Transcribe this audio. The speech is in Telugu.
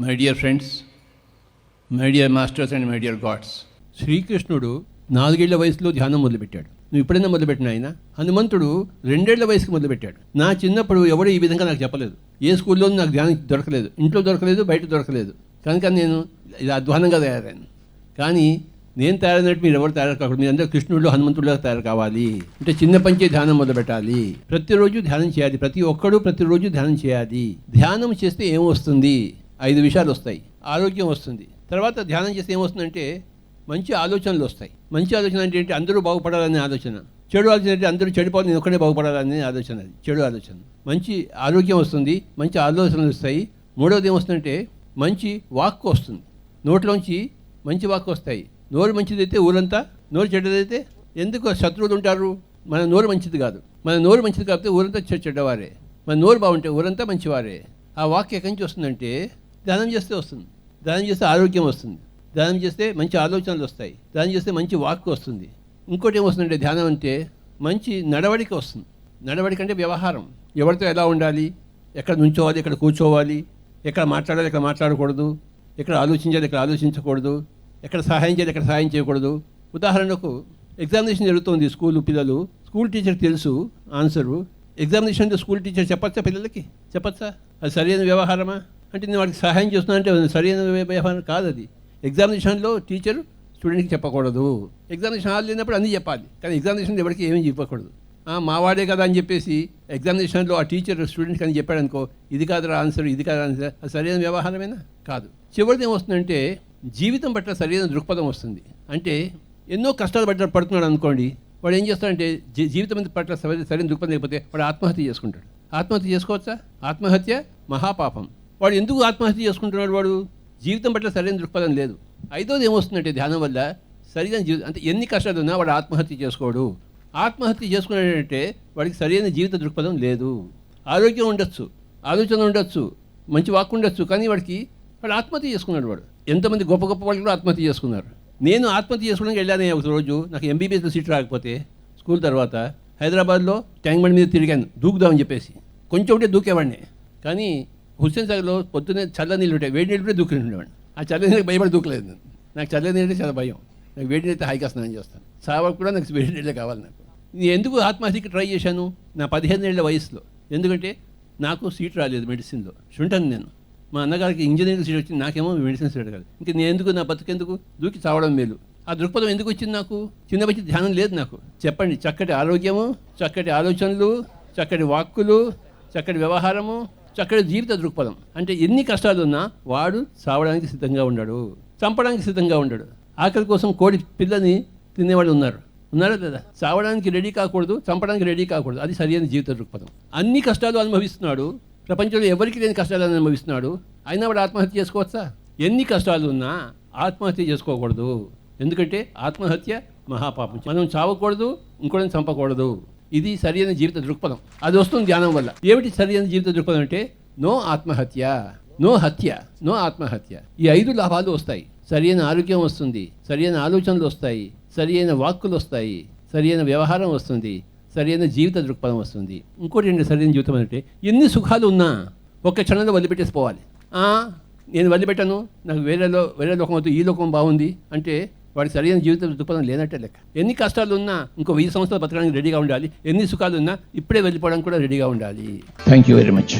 My dear friends, my dear masters and my dear God's, శ్రీకృష్ణుడు 4 ఏళ్ల వయసులో ధ్యానం మొదలుపెట్టాడు. నువ్వు ఎప్పుడైనా మొదలుపెట్టిన ఆయన? హనుమంతుడు 2 ఏళ్ల వయసుకి మొదలుపెట్టాడు. నా చిన్నప్పుడు ఎవడు ఈ విధంగా నాకు చెప్పలేదు. ఏ స్కూల్లోనూ నాకు ధ్యానం దొరకలేదు, ఇంట్లో దొరకలేదు, బయట దొరకలేదు. కనుక నేను ఇది అధ్వానంగా తయారైను. కానీ నేను తయారైనట్టు మీరు ఎవరు తయారు కాకూడదు. మీరందరూ కృష్ణుడు హనుమంతుడిగా తయారు కావాలి. అంటే చిన్న పంచే ధ్యానం మొదలుపెట్టాలి. ప్రతిరోజు ధ్యానం చేయాలి. ప్రతి ఒక్కడు ప్రతిరోజు ధ్యానం చేయాలి. ధ్యానం చేస్తే ఏమొస్తుంది? 5 విషయాలు వస్తాయి. ఆరోగ్యం వస్తుంది. తర్వాత ధ్యానం చేస్తే ఏమొస్తుందంటే మంచి ఆలోచనలు వస్తాయి. మంచి ఆలోచన అంటే ఏంటి? అందరూ బాగుపడాలనే ఆలోచన. చెడు ఆలోచన అంటే అందరూ చెడిపోవాలి, నేను ఒక్కడే బాగుపడాలనే ఆలోచన. అది చెడు ఆలోచన. మంచి ఆరోగ్యం వస్తుంది, మంచి ఆలోచనలు వస్తాయి. మూడవది ఏమొస్తుందంటే మంచి వాక్కు వస్తుంది. నోట్లోంచి మంచి వాక్కు వస్తాయి. నోరు మంచిదైతే ఊరంతా, నోరు చెడ్డదైతే ఎందుకు శత్రువులు ఉంటారు? మన నోరు మంచిది కాదు. మన నోరు మంచిది కాకపోతే ఊరంతా చెడ్డవారే. మన నోరు బాగుంటే ఊరంతా మంచివారే. ఆ వాక్యం ఎక్కడి నుంచి వస్తుందంటే ధ్యానం చేస్తే వస్తుంది. ధ్యానం చేస్తే ఆరోగ్యం వస్తుంది. ధ్యానం చేస్తే మంచి ఆలోచనలు వస్తాయి. ధ్యానం చేస్తే మంచి వాక్కు వస్తుంది. ఇంకోటి ఏమొస్తుందంటే ధ్యానం అంటే మంచి నడవడిక వస్తుంది. నడవడిక అంటే వ్యవహారం. ఎవరితో ఎలా ఉండాలి, ఎక్కడ నుంచోవాలి, ఎక్కడ కూర్చోవాలి, ఎక్కడ మాట్లాడాలి, ఎక్కడ మాట్లాడకూడదు, ఎక్కడ ఆలోచించాలి, ఎక్కడ ఆలోచించకూడదు, ఎక్కడ సహాయం చేయాలి, ఎక్కడ సహాయం చేయకూడదు. ఉదాహరణకు ఎగ్జామినేషన్ జరుగుతుంది. పిల్లలు స్కూల్ టీచర్ తెలుసు ఆన్సరు. ఎగ్జామినేషన్లో స్కూల్ టీచర్ చెప్పచ్చా? పిల్లలకి చెప్పచ్చా? అది సరైన వ్యవహారమా? అంటే నేను వాడికి సహాయం చేస్తున్నా అంటే సరైన వ్యవహారం కాదు అది. ఎగ్జామినేషన్లో టీచర్ స్టూడెంట్కి చెప్పకూడదు. ఎగ్జామినేషన్ హాల్ లేనప్పుడు అన్నీ చెప్పాలి. కానీ ఎగ్జామినేషన్లో ఎవరికి ఏమీ చెప్పకూడదు. మావాడే కదా అని చెప్పేసి ఎగ్జామినేషన్లో ఆ టీచర్ స్టూడెంట్కి అని చెప్పాడు అనుకో, ఇది కాదురా ఆన్సర్, ఇది కాదు ఆన్సర్, అది సరైన వ్యవహారమేనా? కాదు. చివరిది ఏమొస్తుందంటే జీవితం పట్ల సరైన దృక్పథం వస్తుంది. అంటే ఎన్నో కష్టాలు పడుతున్నాడు అనుకోండి, వాడు ఏం చేస్తాడంటే జీవితం పట్ల సరైన దృక్పథం లేకపోతే వాడు ఆత్మహత్య చేసుకుంటాడు. ఆత్మహత్య చేసుకోవచ్చా? ఆత్మహత్య మహాపాపం. వాడు ఎందుకు ఆత్మహత్య చేసుకుంటున్నాడు? వాడు జీవితం పట్ల సరైన దృక్పథం లేదు. 5వది ఏమొస్తుందంటే ధ్యానం వల్ల సరైన జీవితం, అంటే ఎన్ని కష్టాలు ఉన్నా వాడు ఆత్మహత్య చేసుకోడు. ఆత్మహత్య చేసుకున్నాడంటే వాడికి సరైన జీవిత దృక్పథం లేదు. ఆరోగ్యం ఉండొచ్చు, ఆలోచన ఉండొచ్చు, మంచి వాక్కు ఉండొచ్చు, కానీ వాడు ఆత్మహత్య చేసుకున్నాడు. వాడు ఎంతమంది గొప్ప గొప్ప వాళ్ళు కూడా ఆత్మహత్య చేసుకున్నారు. నేను ఆత్మహత్య చేసుకోవడానికి వెళ్ళాను ఒక రోజు. నాకు ఎంబీబీఎస్లో సీట్ రాకపోతే స్కూల్ తర్వాత హైదరాబాద్లో ట్యాంక్ బండ్ మీద తిరిగాను దూకుదామని చెప్పేసి. కొంచెం ఉంటే దూకేవాడిని. కానీ హుస్సేన్ సాగర్లో పొద్దున్నే చల్ల నీళ్ళు ఉంటాయి, వేడి నీళ్ళు కూడా దూకుని ఉండేవాడిని. ఆ చల్ల నీళ్ళకి భయపడి దూకలేదు నేను. నాకు చల్ల నీళ్ళు చాలా భయం. నాకు వేడి నీళ్ళైతే హాయిగా స్నానం చేస్తాను. సావకు కూడా నాకు వేడి నీళ్ళే కావాలి. నాకు నేను ఎందుకు ఆత్మహత్యకి ట్రై చేశాను? నా 15 ఏళ్ల వయసులో. ఎందుకంటే నాకు సీట్ రాలేదు మెడిసిన్లో. చూంటాను నేను. మా అన్నగారికి ఇంజనీరింగ్ సీట్ వచ్చింది, నాకేమో మెడిసిన్ సీట్ కాదు. ఇంక నేను ఎందుకు, నా బతుకెందుకు, దూకి చావడం మేలు. ఆ దృక్పథం ఎందుకు వచ్చింది నాకు? చిన్న వచ్చి ధ్యానం లేదు నాకు. చెప్పండి, చక్కటి ఆరోగ్యము, చక్కటి ఆలోచనలు, చక్కటి వాక్కులు, చక్కటి వ్యవహారము, చక్కటి జీవిత దృక్పథం. అంటే ఎన్ని కష్టాలు ఉన్నా వాడు చావడానికి సిద్ధంగా ఉన్నాడు, చంపడానికి సిద్ధంగా ఉన్నాడు. ఆకలి కోసం కోడి పిల్లని తినేవాళ్ళు ఉన్నారా లేదా? చావడానికి రెడీ కాకూడదు, చంపడానికి రెడీ కాకూడదు. అది సరైన జీవిత దృక్పథం. అన్ని కష్టాలు అనుభవిస్తున్నాడు, ప్రపంచంలో ఎవరికి లేని కష్టాలను అనుభవిస్తున్నాడు. అయినా వాడు ఆత్మహత్య చేసుకోవచ్చా? ఎన్ని కష్టాలు ఉన్నా ఆత్మహత్య చేసుకోకూడదు. ఎందుకంటే ఆత్మహత్య మహాపాపం. మనం చావకూడదు, ఇంకోటిని చంపకూడదు. ఇది సరైన జీవిత దృక్పథం. అది వస్తుంది ధ్యానం వల్ల. ఏమిటి సరైన జీవిత దృక్పథం అంటే? నో ఆత్మహత్య, నో హత్య, నో ఆత్మహత్య. ఈ 5 లాభాలు వస్తాయి. సరైన ఆరోగ్యం వస్తుంది, సరైన ఆలోచనలు వస్తాయి, సరైన వాక్కులు వస్తాయి, సరైన వ్యవహారం వస్తుంది, సరైన జీవిత దృక్పథం వస్తుంది. ఇంకోటి ఏంటి సరైన జీవితం అంటే? ఎన్ని సుఖాలు ఉన్నా ఒక్క క్షణంలో వదిలిపెట్టేసిపోవాలి. నేను వదిలిపెట్టాను, నాకు వేరే లోకం అవుతుంది, ఈ లోకం బాగుంది అంటే వాడికి సరైన జీవిత దృక్పథం లేనట్టే లెక్క. ఎన్ని కష్టాలు ఉన్నా ఇంకో 1000 సంవత్సరాలు బతకడానికి రెడీగా ఉండాలి. ఎన్ని సుఖాలు ఉన్నా ఇప్పుడే వెళ్ళిపోవడానికి కూడా రెడీగా ఉండాలి. Thank you very much.